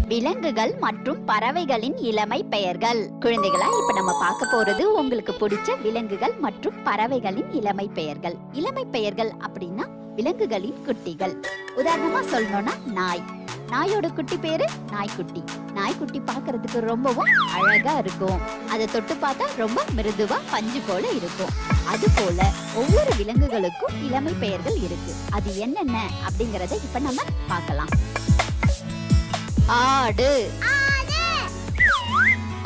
விலங்குகள் மற்றும் பறவைகளின் இளமை பெயர்கள். குழந்தைகளா, இப்ப நம்ம பார்க்க போறது உங்களுக்கு பிடிச்ச விலங்குகள் மற்றும் பறவைகளின் இளமை பெயர்கள். இளமை பெயர்கள் அப்படின்னா விலங்குகளின் குட்டிகள். உதாரணமா சொல்லணும்னா நாய். நாயோட குட்டி பேரு நாய்க்குட்டி. நாய்க்குட்டி பார்க்கிறதுக்கு ரொம்பவும் அழகா இருக்கும். அதை தொட்டு பார்த்தா ரொம்ப மிருதுவா பஞ்சு போல இருக்கும். அது போல ஒவ்வொரு விலங்குகளுக்கும் இளமை பெயர்கள் இருக்கு. அது என்னென்ன அப்படிங்கறத இப்ப நம்ம பார்க்கலாம். ஆடு,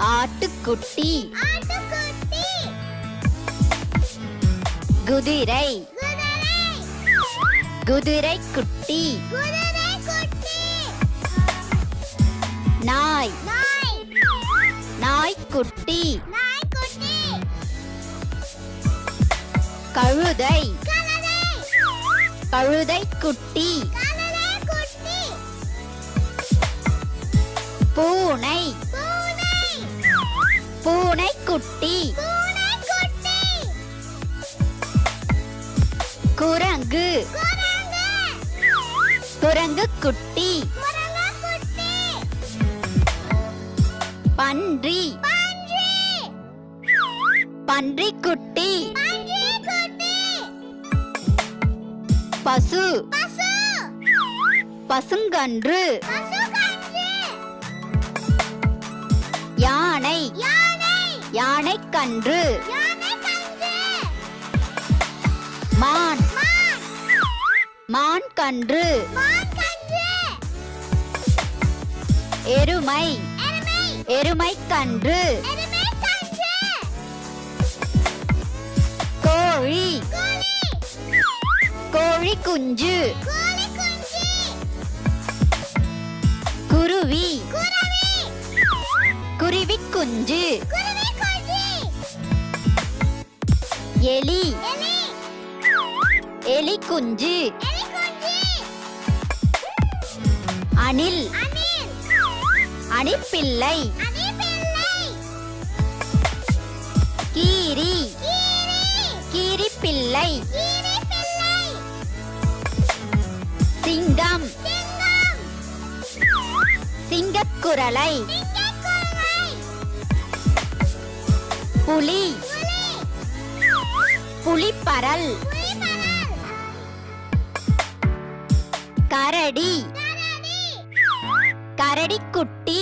ஆட்டுக்குட்டி, குதிரை, குதிரை குட்டி, நாய், நாய்க்குட்டி, கழுதை, கழுதை குட்டி, பூனை, பூனை குட்டி, குரங்கு, குரங்கு குட்டி, பன்றி, பன்றி குட்டி, பசு, பசுங்கன்று, யானை, யானை கன்று, மான், மான் கன்று, எருமை, எருமை கன்று, கோழி, கோழி குஞ்சு, குருவி, குருவி குஞ்சு, எலி, எலி குஞ்சு, அணில், அணில் பிள்ளை, கீரி, கீரி பிள்ளை, சிங்கம், சிங்கக்குரலை, புலி, புலிப்பரல், கரடி, கரடி குட்டி.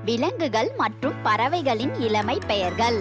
விலங்குகள் மற்றும் பறவைகளின் இளமை பெயர்கள்.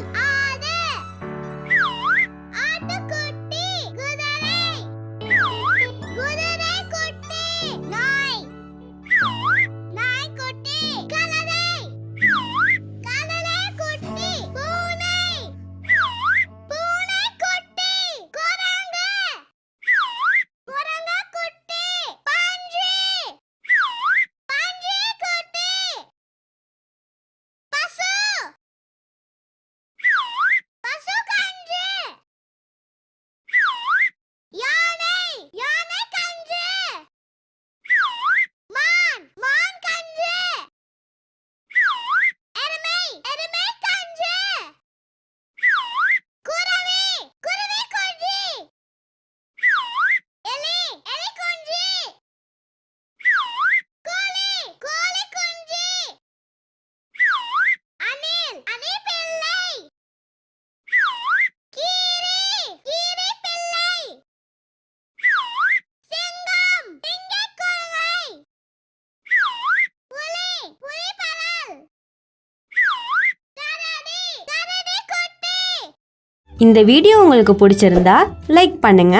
இந்த வீடியோ உங்களுக்கு பிடிச்சிருந்தா லைக் பண்ணுங்க,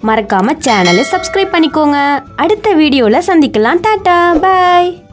மறக்காம சேனலை சப்ஸ்கிரைப் பண்ணிக்கோங்க. அடுத்த வீடியோல சந்திக்கலாம். டாடா, பை.